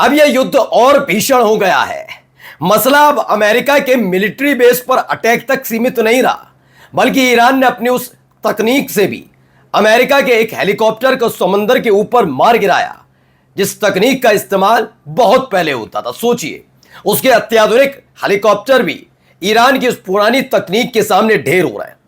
अब यह युद्ध और भीषण हो गया है। मसला अब अमेरिका के मिलिट्री बेस पर अटैक तक सीमित नहीं रहा, बल्कि ईरान ने अपनी उस तकनीक से भी अमेरिका के एक हेलीकॉप्टर को समंदर के ऊपर मार गिराया, जिस तकनीक का इस्तेमाल बहुत पहले होता था। सोचिए, उसके अत्याधुनिक हेलीकॉप्टर भी ईरान की उस पुरानी तकनीक के सामने ढेर हो रहे हैं।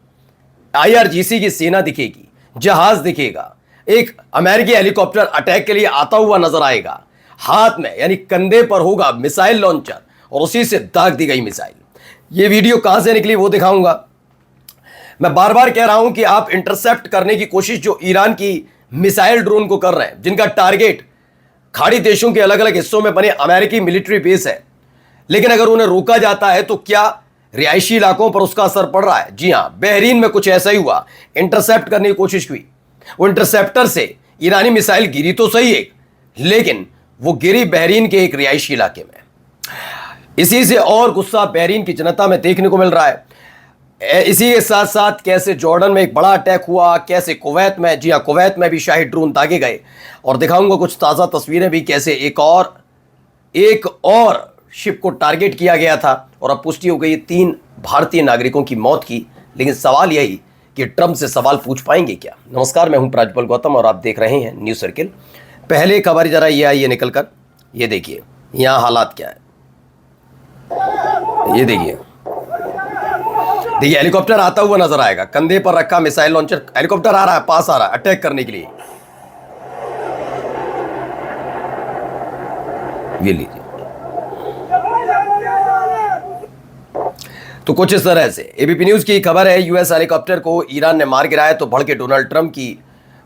IRGC की सेना दिखेगी, जहाज दिखेगा, एक अमेरिकी हेलीकॉप्टर अटैक के लिए आता हुआ नजर आएगा। हाथ में यानी कंधे पर होगा मिसाइल लॉन्चर और उसी से दाग दी गई मिसाइल। यह वीडियो कहां से निकली वो दिखाऊंगा। मैं बार बार कह रहा हूं कि आप इंटरसेप्ट करने की कोशिश जो ईरान की मिसाइल ड्रोन को कर रहे हैं, जिनका टारगेट खाड़ी देशों के अलग अलग हिस्सों में बने अमेरिकी मिलिट्री बेस है, लेकिन अगर उन्हें रोका जाता है तो क्या रिहायशी इलाकों पर उसका असर पड़ रहा है? जी हां, बहरीन में कुछ ऐसा ही हुआ। इंटरसेप्ट करने की कोशिश हुई, वो इंटरसेप्टर से ईरानी मिसाइल गिरी तो सही एक, लेकिन वो गिरी बहरीन के एक रिहायशी इलाके में। इसी से और गुस्सा बहरीन की जनता में देखने को मिल रहा है। इसी के साथ साथ कैसे जॉर्डन में एक बड़ा अटैक हुआ, कैसे कुवैत में, जी हां, कुवैत में भी शाही ड्रोन दागे गए, और दिखाऊंगा कुछ ताज़ा तस्वीरें भी, कैसे एक और शिप को टारगेट किया गया था और अब पुष्टि हो गई 3 भारतीय नागरिकों की मौत की। लेकिन सवाल यही कि ट्रंप से सवाल पूछ पाएंगे क्या? नमस्कार, मैं हूं प्राजपल गौतम और आप देख रहे हैं न्यूज़ सर्किल। पहले खबर जरा ये आई है निकलकर, ये देखिए यहां हालात क्या है। ये देखिए हेलीकॉप्टर आता हुआ नजर आएगा, कंधे पर रखा मिसाइल लॉन्चर, हेलीकॉप्टर आ रहा है, पास आ रहा है अटैक करने के लिए। ये लीजिए, तो कुछ इस तरह से एबीपी न्यूज की खबर है। यूएस हेलीकॉप्टर को ईरान ने मार गिराया तो भड़के डोनाल्ड ट्रंप की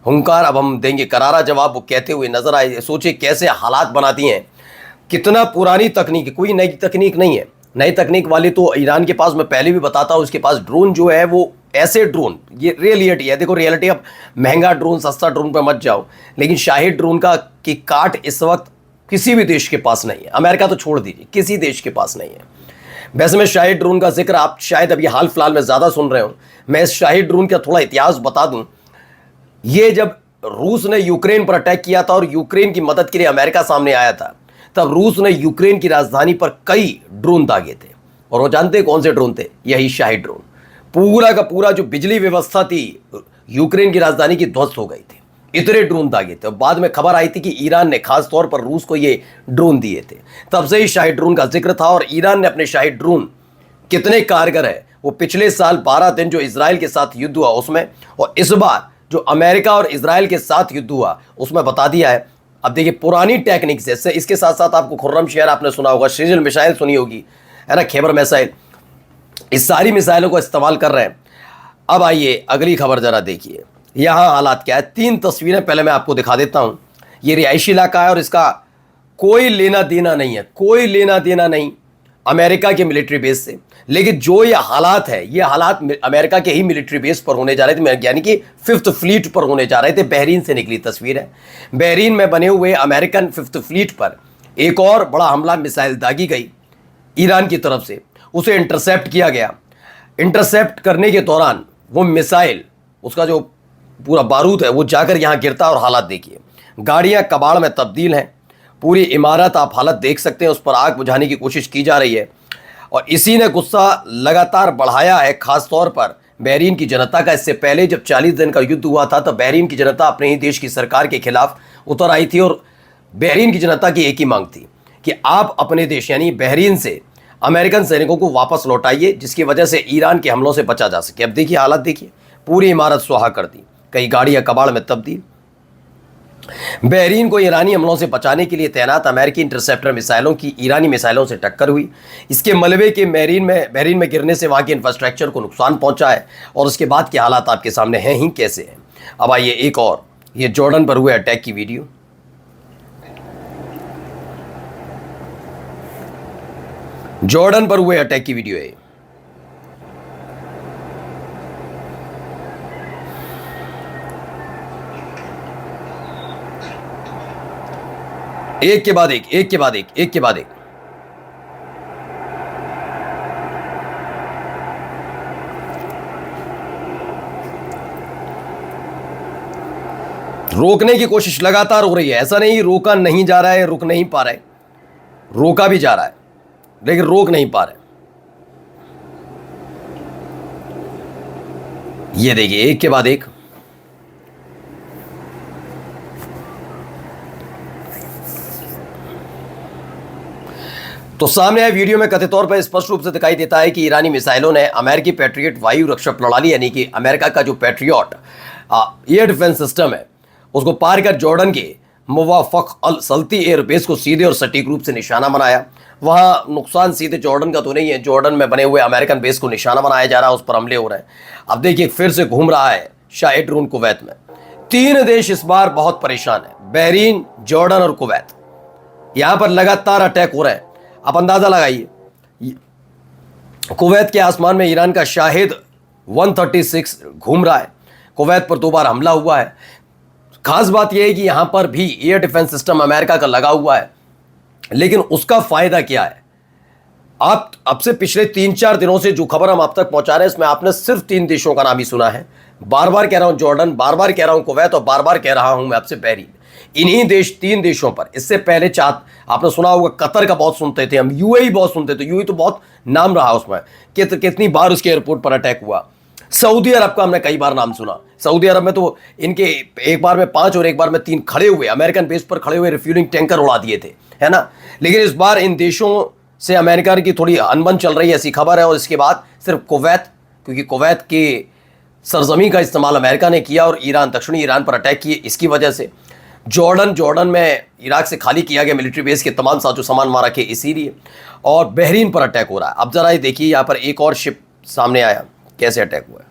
हुंकार, अब हम देंगे करारा जवाब, वो कहते हुए नजर आए। सोचिए कैसे हालात बनाती हैं, कितना पुरानी तकनीक, कोई नई तकनीक नहीं है। नई तकनीक वाली तो ईरान के पास, मैं पहले भी बताता हूँ, उसके पास ड्रोन जो है वो ऐसे ड्रोन, ये रियलिटी है। देखो रियलिटी, अब महंगा ड्रोन सस्ता ड्रोन पर मत जाओ, लेकिन शाही ड्रोन का की काट इस वक्त किसी भी देश के पास नहीं है। अमेरिका तो छोड़ दीजिए, किसी देश के पास नहीं है। वैसे मैं शाही ड्रोन का जिक्र आप शायद अभी हाल फिलहाल में ज़्यादा सुन रहे हो। मैं इस शाही ड्रोन का थोड़ा इतिहास बता दूं। ये जब रूस ने यूक्रेन पर अटैक किया था और यूक्रेन की मदद के लिए अमेरिका सामने आया था, तब रूस ने यूक्रेन की राजधानी पर कई ड्रोन दागे थे, और वो जानते कौन से ड्रोन थे? यही शाही ड्रोन। पूरा का पूरा जो बिजली व्यवस्था थी यूक्रेन की राजधानी की ध्वस्त हो गई थी, इतने ड्रोन दागे थे। बाद में खबर आई थी कि ईरान ने खास तौर पर रूस को ये ड्रोन दिए थे, तब से ही शाही ड्रोन का जिक्र था। और ईरान ने अपने शाही ड्रोन कितने कारगर है वो पिछले साल 12 दिन जो इजराइल के साथ युद्ध हुआ उसमें, और इस बार जो अमेरिका और इजराइल के साथ युद्ध हुआ उसमें बता दिया है। अब देखिए पुरानी टेक्निक से, इसके साथ साथ आपको खुर्रमशहर आपने सुना होगा, सृजल मिसाइल सुनी होगी, है ना, खैबर मिसाइल, इस सारी मिसाइलों को इस्तेमाल कर रहे हैं। अब आइए अगली खबर जरा देखिए, यहाँ हालात क्या है। 3 तस्वीरें पहले मैं आपको दिखा देता हूँ। ये रिहायशी इलाका है और इसका कोई लेना देना नहीं है, कोई लेना देना नहीं अमेरिका के मिलिट्री बेस से। लेकिन जो ये हालात है, ये हालात अमेरिका के ही मिलिट्री बेस पर होने जा रहे थे, यानी कि 5th फ्लीट पर होने जा रहे थे। बहरीन से निकली तस्वीर है। बहरीन में बने हुए अमेरिकन 5th फ्लीट पर एक और बड़ा हमला, मिसाइल दागी गई ईरान की तरफ से, उसे इंटरसेप्ट किया गया। इंटरसेप्ट करने के दौरान वो मिसाइल, उसका जो पूरा बारूद है वो जाकर यहाँ गिरता, और हालात देखिए, गाड़ियाँ कबाड़ में तब्दील हैं, पूरी इमारत आप हालत देख सकते हैं, उस पर आग बुझाने की कोशिश की जा रही है। और इसी ने गुस्सा लगातार बढ़ाया है, खास तौर पर बहरीन की जनता का। इससे पहले जब 40 दिन का युद्ध हुआ था, तो बहरीन की जनता अपने ही देश की सरकार के खिलाफ उतर आई थी, और बहरीन की जनता की एक ही मांग थी कि आप अपने देश यानी बहरीन से अमेरिकन सैनिकों को वापस लौटाइए, जिसकी वजह से ईरान के हमलों से बचा जा सके। अब देखिए हालत देखिए, पूरी इमारत सुहा कर दी, कई गाड़ियां कबाड़ में तब्दील। बहरीन को ईरानी हमलों से बचाने के लिए तैनात अमेरिकी इंटरसेप्टर मिसाइलों की ईरानी मिसाइलों से टक्कर हुई। इसके मलबे के बहरीन में गिरने से वहां के इंफ्रास्ट्रक्चर को नुकसान पहुंचा है, और उसके बाद के हालात आपके सामने हैं ही कैसे हैं। अब आइए एक और, ये जॉर्डन पर हुए अटैक की वीडियो। जॉर्डन पर हुए अटैक की वीडियो है। एक के बाद एक, एक के बाद एक, एक के बाद एक। रोकने की कोशिश लगातार हो रही है, ऐसा नहीं रोका नहीं जा रहा है, रुक नहीं पा रहा है। रोका भी जा रहा है लेकिन रोक नहीं पा रहे। ये देखिए एक के बाद एक। तो सामने आए वीडियो में कथित तौर पर स्पष्ट रूप से दिखाई देता है कि ईरानी मिसाइलों ने अमेरिकी पैट्रियट वायु रक्षा प्रणाली यानी कि अमेरिका का जो पैट्रियट एयर डिफेंस सिस्टम है उसको पार कर जॉर्डन के मुवाफक अल सल्ती एयरबेस को सीधे और सटीक रूप से निशाना बनाया। वहां नुकसान सीधे जॉर्डन का तो नहीं है, जॉर्डन में बने हुए अमेरिकन बेस को निशाना बनाया जा रहा है, उस पर हमले हो रहे हैं। अब देखिए फिर से घूम रहा है शाही ड्रोन कुवैत में। 3 देश इस बार बहुत परेशान है, बहरीन, जॉर्डन और कुवैत। यहां पर लगातार अटैक हो रहे हैं। आप अंदाजा लगाइए, कुवैत के आसमान में ईरान का शाहिद 136 घूम रहा है। कुवैत पर 2 बार हमला हुआ है। खास बात यह है कि यहां पर भी एयर डिफेंस सिस्टम अमेरिका का लगा हुआ है, लेकिन उसका फायदा क्या है? आप अब से पिछले 3-4 दिनों से जो खबर हम आप तक पहुंचा रहे हैं इसमें आपने सिर्फ 3 देशों का नाम ही सुना है। बार बार कह रहा हूं जॉर्डन, बार बार कह रहा हूं कुवैत और बार बार कह रहा हूं मैं आपसे बहरीन। इन्हीं 3 देशों पर इससे पहले आपने सुना होगा कतर का बहुत सुनते थे हम, यूएई बहुत सुनते थे, यूएई तो बहुत नाम रहा उसमें कितनी बार उसके एयरपोर्ट पर अटैक हुआ। सऊदी अरब का हमने कई बार नाम सुना। सऊदी अरब में तो इनके एक बार में 5 और एक बार में 3 खड़े हुए अमेरिकन बेस पर खड़े हुए रिफ्यूलिंग टैंकर उड़ा दिए थे, है ना। लेकिन इस बार इन देशों से अमेरिका की थोड़ी अनबन चल रही है ऐसी खबर है। और इसके बाद सिर्फ कुवैत, क्योंकि कुवैत के सरजमी का इस्तेमाल अमेरिका ने किया और ईरान, दक्षिणी ईरान पर अटैक किए, इसकी वजह से जॉर्डन में इराक से खाली किया गया मिलिट्री बेस के तमाम साजो सामान मारा के इसीलिए। और बहरीन पर अटैक हो रहा है। अब जरा ये देखिए यहाँ पर एक और शिप सामने आया, कैसे अटैक हुआ है।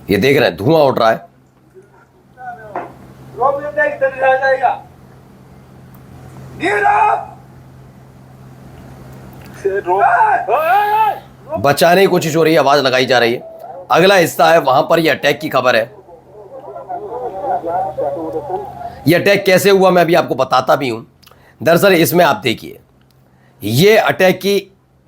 ये देख रहे हैं धुआं उठ रहा है। बचाने की कोशिश हो रही है, आवाज लगाई जा रही है। अगला हिस्सा है, वहां पर यह अटैक की खबर है। यह अटैक कैसे हुआ मैं अभी आपको बताता भी हूं। दरअसल इसमें आप देखिए, यह अटैक की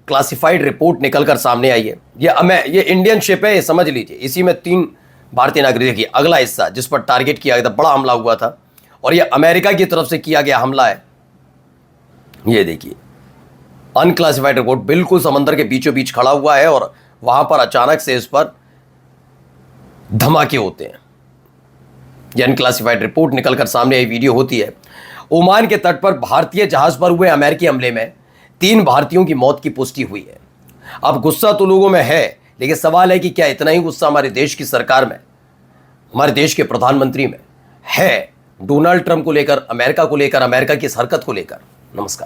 क्लासिफाइड रिपोर्ट निकलकर सामने आई है। ये इंडियन शिप है, ये समझ लीजिए। इसी में 3 भारतीय नागरिक। देखिए अगला हिस्सा जिस पर टारगेट किया गया था, बड़ा हमला हुआ था और यह अमेरिका की तरफ से किया गया हमला है। ये देखिए अनक्लासिफाइड रिपोर्ट बिल्कुल समंदर के बीचों बीच खड़ा हुआ है और वहां पर अचानक से इस पर धमाके होते हैं। यह अनक्लासिफाइड रिपोर्ट निकलकर सामने आई वीडियो होती है। ओमान के तट पर भारतीय जहाज पर हुए अमेरिकी हमले में 3 भारतीयों की मौत की पुष्टि हुई है। अब गुस्सा तो लोगों में है, लेकिन सवाल है कि क्या इतना ही गुस्सा हमारे देश की सरकार में, हमारे देश के प्रधानमंत्री में है, डोनाल्ड ट्रंप को लेकर, अमेरिका को लेकर, अमेरिका की इस हरकत को लेकर। नमस्कार।